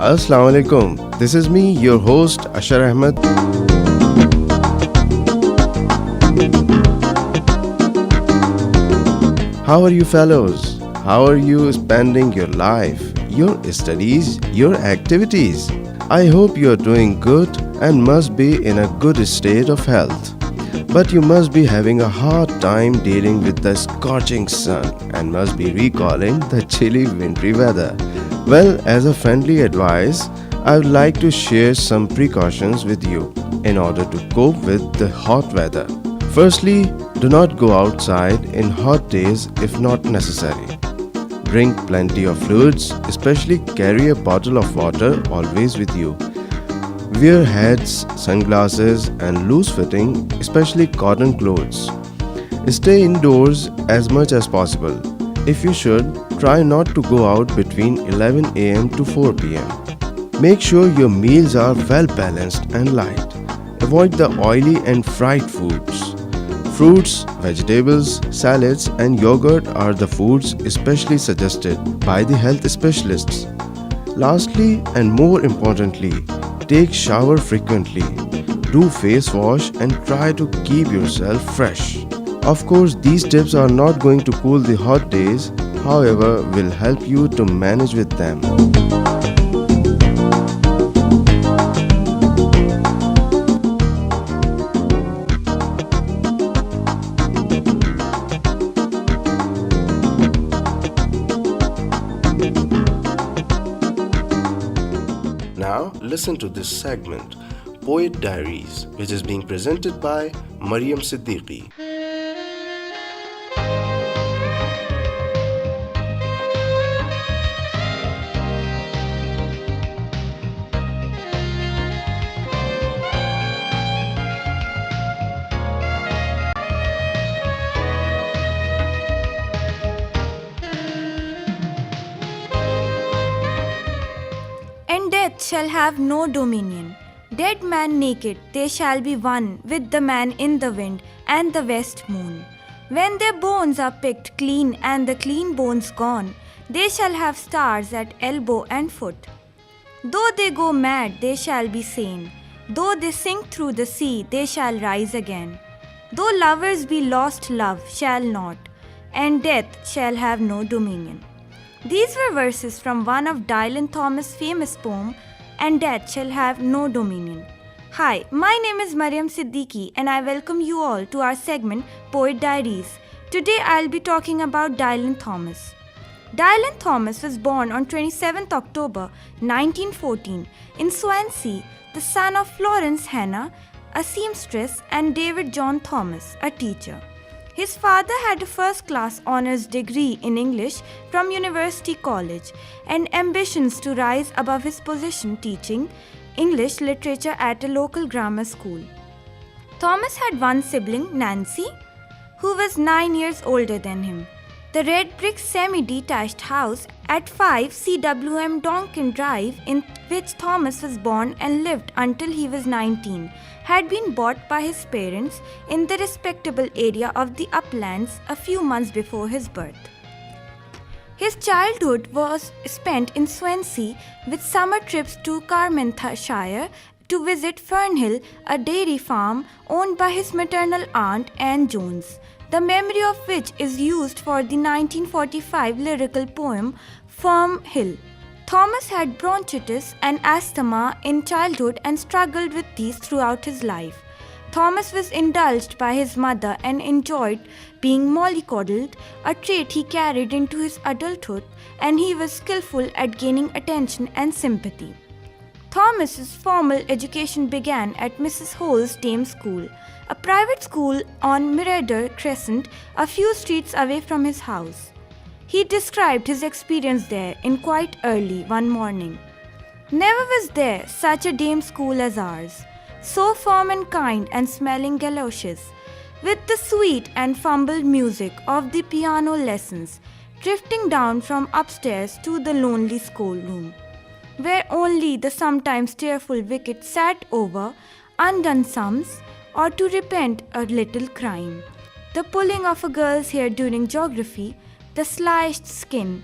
Assalamu alaikum. This is me, your host Ashar Ahmed. How are you fellows? How are you spending your life, your studies, your activities? I hope you are doing good and must be in a good state of health. But you must be having a hard time dealing with the scorching sun and must be recalling the chilly wintry weather. Well, as a friendly advice, I would like to share some precautions with you in order to cope with the hot weather. Firstly, do not go outside in hot days if not necessary. Drink plenty of fluids, especially carry a bottle of water always with you. Wear hats, sunglasses, and loose fitting, especially cotton clothes. Stay indoors as much as possible. If you should, try not to go out between 11 am to 4 pm. Make sure your meals are well balanced and light. Avoid the oily and fried foods. Fruits, vegetables, salads, and yogurt are the foods especially suggested by the health specialists. Lastly, and more importantly, take shower frequently. Do face wash and try to keep yourself fresh. Of course, these tips are not going to cool the hot days, however, will help you to manage with them. Now, listen to this segment, Poet Diaries, which is being presented by Mariam Siddiqui. And death shall have no dominion. Dead man naked, they shall be one with the man in the wind and the west moon. When their bones are picked clean and the clean bones gone, they shall have stars at elbow and foot. Though they go mad, they shall be sane. Though they sink through the sea, they shall rise again. Though lovers be lost, love shall not, and death shall have no dominion. These were verses from one of Dylan Thomas' famous poem, And Death Shall Have No Dominion. Hi, my name is Mariam Siddiqui and I welcome you all to our segment Poet Diaries. Today I'll be talking about Dylan Thomas. Dylan Thomas was born on 27th October 1914 in Swansea, the son of Florence Hannah, a seamstress, and David John Thomas, a teacher. His father had a first-class honours degree in English from University College and ambitions to rise above his position teaching English literature at a local grammar school. Thomas had one sibling, Nancy, who was 9 years older than him. The red brick semi-detached house at 5 CWM Donkin Drive, in which Thomas was born and lived until he was 19, had been bought by his parents in the respectable area of the Uplands a few months before his birth. His childhood was spent in Swansea with summer trips to Carmarthenshire to visit Fernhill, a dairy farm owned by his maternal aunt Anne Jones, the memory of which is used for the 1945 lyrical poem Firm Hill. Thomas had bronchitis and asthma in childhood and struggled with these throughout his life. Thomas was indulged by his mother and enjoyed being mollycoddled, a trait he carried into his adulthood, and he was skillful at gaining attention and sympathy. Thomas's formal education began at Mrs. Hole's Dame School, a private school on Mirador Crescent, a few streets away from his house. He described his experience there in quite early one morning. Never was there such a dame school as ours, so firm and kind and smelling galoshes, with the sweet and fumbled music of the piano lessons drifting down from upstairs to the lonely schoolroom, where only the sometimes tearful wicket sat over undone sums or to repent a little crime. The pulling of a girl's hair during geography, the sliced skin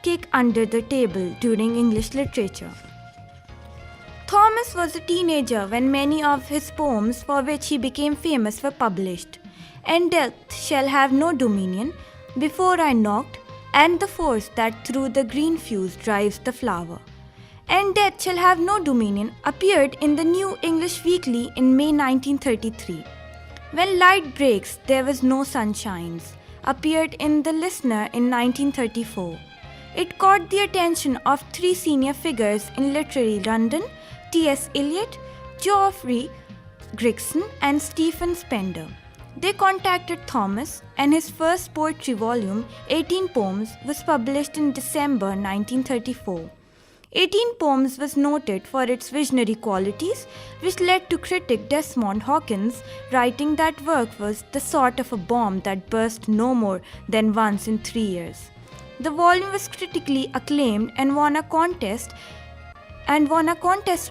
kick under the table during English literature. Thomas was a teenager when many of his poems for which he became famous were published. And death shall have no dominion, before I knocked, and the force that through the green fuse drives the flower. And Death Shall Have No Dominion appeared in the New English Weekly in May 1933. When Light Breaks, There Was No Sun Shines appeared in The Listener in 1934. It caught the attention of three senior figures in literary London: T.S. Eliot, Geoffrey Gregson, and Stephen Spender. They contacted Thomas, and his first poetry volume, 18 Poems, was published in December 1934. 18 Poems was noted for its visionary qualities, which led to critic Desmond Hawkins writing that work was the sort of a bomb that burst no more than once in 3 years. The volume was critically acclaimed and won a contest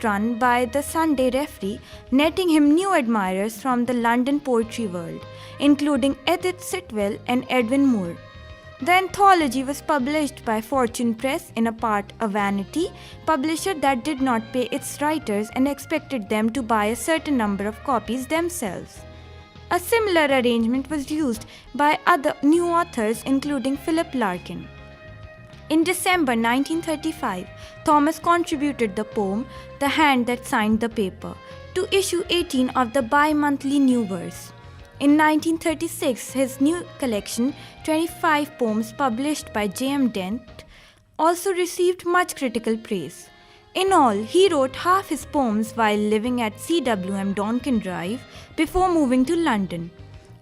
run by the Sunday Referee, netting him new admirers from the London poetry world, including Edith Sitwell and Edwin Moore. The anthology was published by Fortune Press, in a part a vanity publisher that did not pay its writers and expected them to buy a certain number of copies themselves. A similar arrangement was used by other new authors, including Philip Larkin. In December 1935, Thomas contributed the poem "The Hand That Signed the Paper" to issue 18 of the bi-monthly New Verse. In 1936, his new collection, 25 Poems published by J.M. Dent, also received much critical praise. In all, he wrote half his poems while living at CWM Donkin Drive before moving to London.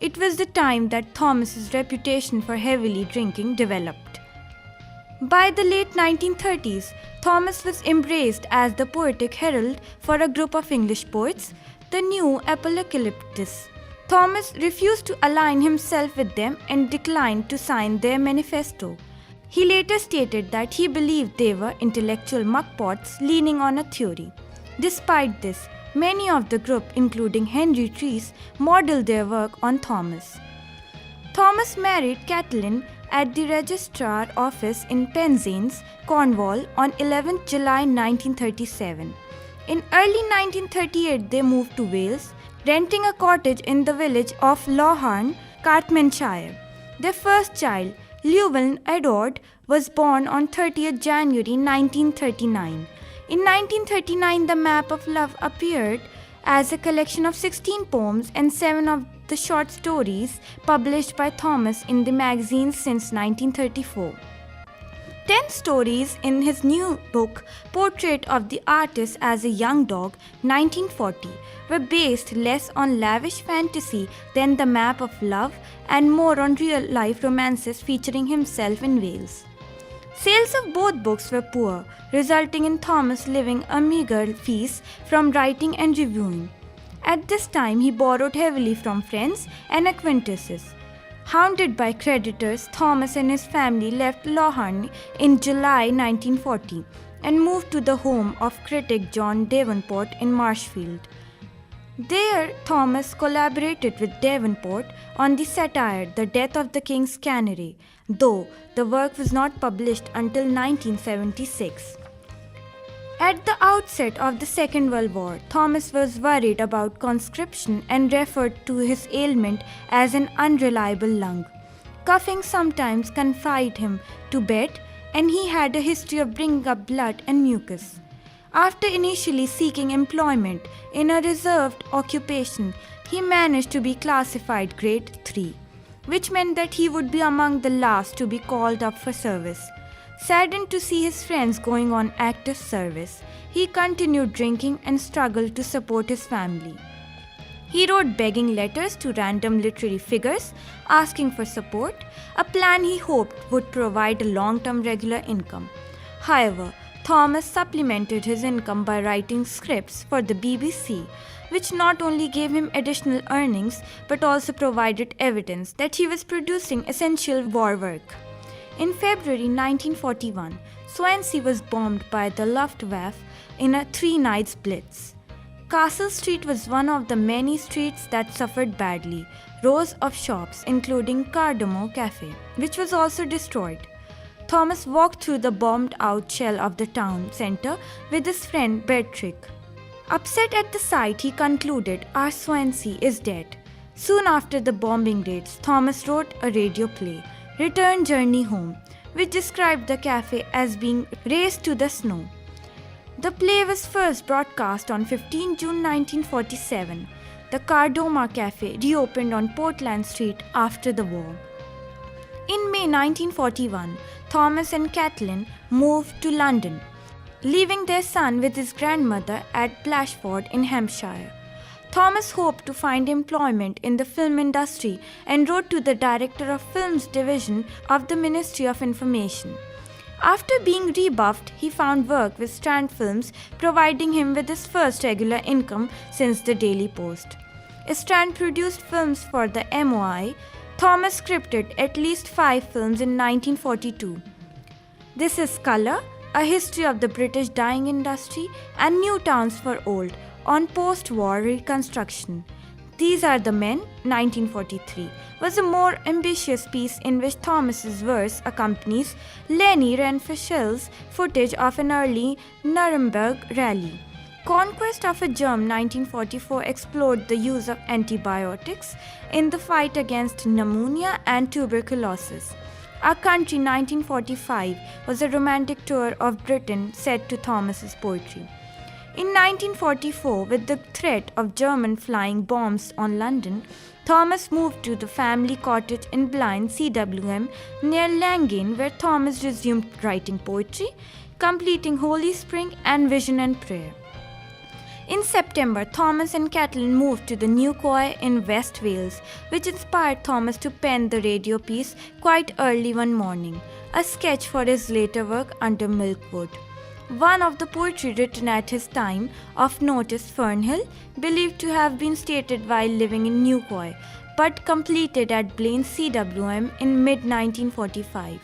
It was the time that Thomas's reputation for heavily drinking developed. By the late 1930s, Thomas was embraced as the poetic herald for a group of English poets, the New Apocalyptists. Thomas refused to align himself with them and declined to sign their manifesto. He later stated that he believed they were intellectual muckpots leaning on a theory. Despite this, many of the group, including Henry Treece, modeled their work on Thomas. Thomas married Kathleen at the Registrar Office in Penzance, Cornwall on 11 July 1937. In early 1938, they moved to Wales, renting a cottage in the village of Lawhorn, Carmarthenshire. Their first child, Llewellyn Edward, was born on 30th January 1939. In 1939, The Map of Love appeared as a collection of 16 poems and 7 of the short stories published by Thomas in the magazines since 1934. 10 stories in his new book, Portrait of the Artist as a Young Dog, 1940, were based less on lavish fantasy than The Map of Love and more on real-life romances featuring himself in Wales. Sales of both books were poor, resulting in Thomas living a meager feast from writing and reviewing. At this time, he borrowed heavily from friends and acquaintances. Hounded by creditors, Thomas and his family left Lawhorn in July 1940 and moved to the home of critic John Davenport in Marshfield. There, Thomas collaborated with Davenport on the satire The Death of the King's Canary, though the work was not published until 1976. At the outset of the Second World War, Thomas was worried about conscription and referred to his ailment as an unreliable lung. Coughing sometimes confined him to bed, and he had a history of bringing up blood and mucus. After initially seeking employment in a reserved occupation, he managed to be classified Grade 3, which meant that he would be among the last to be called up for service. Saddened to see his friends going on active service, he continued drinking and struggled to support his family. He wrote begging letters to random literary figures asking for support, a plan he hoped would provide a long-term regular income. However, Thomas supplemented his income by writing scripts for the BBC, which not only gave him additional earnings but also provided evidence that he was producing essential war work. In February 1941, Swansea was bombed by the Luftwaffe in a 3-night blitz. Castle Street was one of the many streets that suffered badly. Rows of shops, including Cardamom Cafe, which was also destroyed. Thomas walked through the bombed-out shell of the town centre with his friend Beorhtric. Upset at the sight, he concluded, "Our Swansea is dead." Soon after the bombing raids, Thomas wrote a radio play, Return Journey Home, which described the cafe as being razed to the snow. The play was first broadcast on 15 June 1947. The Cardoma Cafe reopened on Portland Street after the war. In May 1941, Thomas and Kathleen moved to London, leaving their son with his grandmother at Blashford in Hampshire. Thomas hoped to find employment in the film industry and wrote to the Director of Films Division of the Ministry of Information. After being rebuffed, he found work with Strand Films, providing him with his first regular income since the Daily Post. Strand produced films for the MOI. Thomas scripted at least 5 films in 1942. This is Colour, A History of the British Dyeing Industry, and New Towns for Old, on post-war reconstruction. These Are the Men, 1943, was a more ambitious piece in which Thomas's verse accompanies Leni Riefenstahl's footage of an early Nuremberg rally. Conquest of a Germ, 1944, explored the use of antibiotics in the fight against pneumonia and tuberculosis. Our Country, 1945, was a romantic tour of Britain set to Thomas's poetry. In 1944, with the threat of German flying bombs on London, Thomas moved to the family cottage in Blind, CWM, near Langane, where Thomas resumed writing poetry, completing Holy Spring and Vision and Prayer. In September, Thomas and Kathleen moved to the New Quay in West Wales, which inspired Thomas to pen the radio piece Quite Early One Morning, a sketch for his later work Under Milkwood. One of the poetry written at his time of note is Fernhill, believed to have been stated while living in New Quay, but completed at Blaine CWM in mid-1945.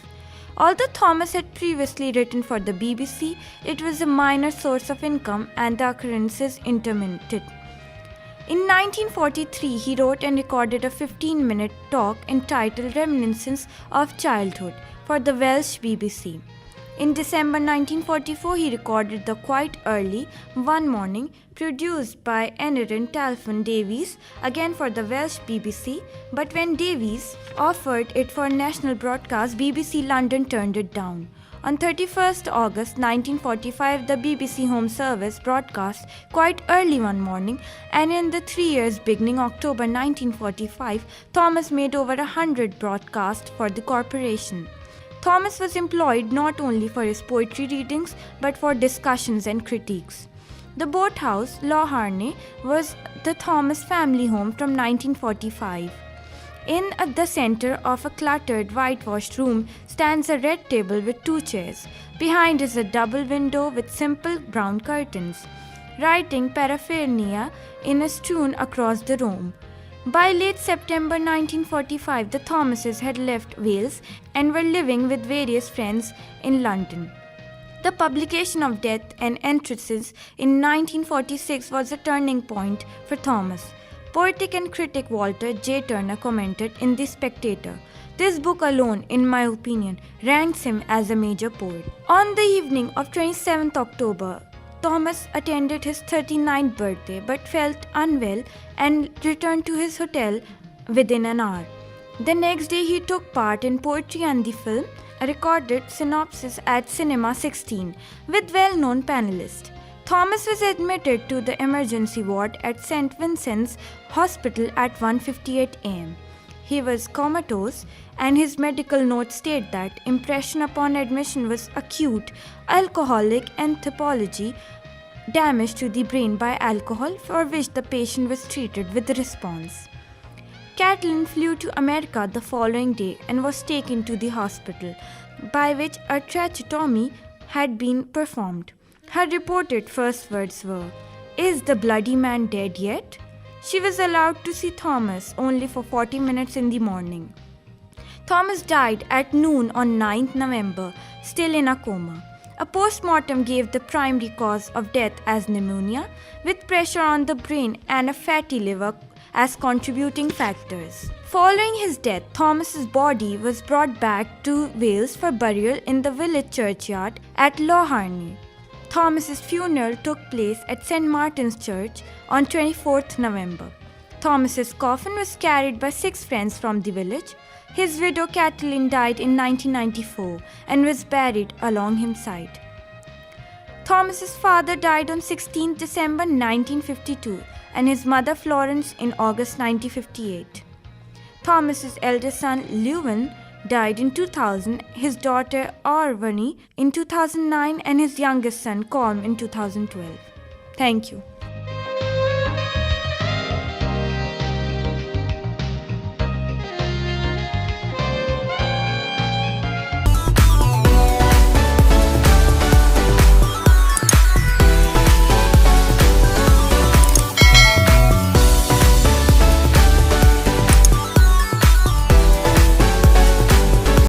Although Thomas had previously written for the BBC, it was a minor source of income and the occurrences intermittent. In 1943, he wrote and recorded a 15-minute talk entitled Reminiscence of Childhood for the Welsh BBC. In December 1944, he recorded the Quite Early One Morning, produced by Aneurin Talfon Davies, again for the Welsh BBC, but when Davies offered it for national broadcast, BBC London turned it down. On 31st August 1945, the BBC Home Service broadcast Quite Early One Morning, and in the 3 years beginning October 1945, Thomas made over 100 broadcasts for the corporation. Thomas was employed not only for his poetry readings but for discussions and critiques. The boathouse, Lawharney, was the Thomas family home from 1945. In the center of a cluttered whitewashed room stands a red table with 2 chairs. Behind is a double window with simple brown curtains. Writing paraphernalia is strewn across the room. By late September 1945, the Thomases had left Wales and were living with various friends in London. The publication of Death and Entrances in 1946 was a turning point for Thomas. Poetic and critic Walter J. Turner commented in The Spectator, "This book alone, in my opinion, ranks him as a major poet." On the evening of 27th October, Thomas attended his 39th birthday but felt unwell and returned to his hotel within an hour. The next day he took part in Poetry and the Film, a recorded synopsis at Cinema 16 with well-known panelists. Thomas was admitted to the emergency ward at St. Vincent's Hospital at 1:58 am. He was comatose, and his medical notes state that impression upon admission was acute alcoholic encephalopathy, damage to the brain by alcohol, for which the patient was treated with response. Kathleen flew to America the following day and was taken to the hospital, by which a tracheotomy had been performed. Her reported first words were, "Is the bloody man dead yet?" She was allowed to see Thomas only for 40 minutes in the morning. Thomas died at noon on 9th November, still in a coma. A post-mortem gave the primary cause of death as pneumonia, with pressure on the brain and a fatty liver as contributing factors. Following his death, Thomas's body was brought back to Wales for burial in the village churchyard at Lawharney. Thomas's funeral took place at St. Martin's Church on 24th November. Thomas's coffin was carried by 6 friends from the village. His widow Kathleen died in 1994 and was buried along his side. Thomas's father died on 16 December 1952 and his mother Florence in August 1958. Thomas's eldest son Leuven died in 2000, his daughter Arvani in 2009 and his youngest son Colm in 2012. Thank you.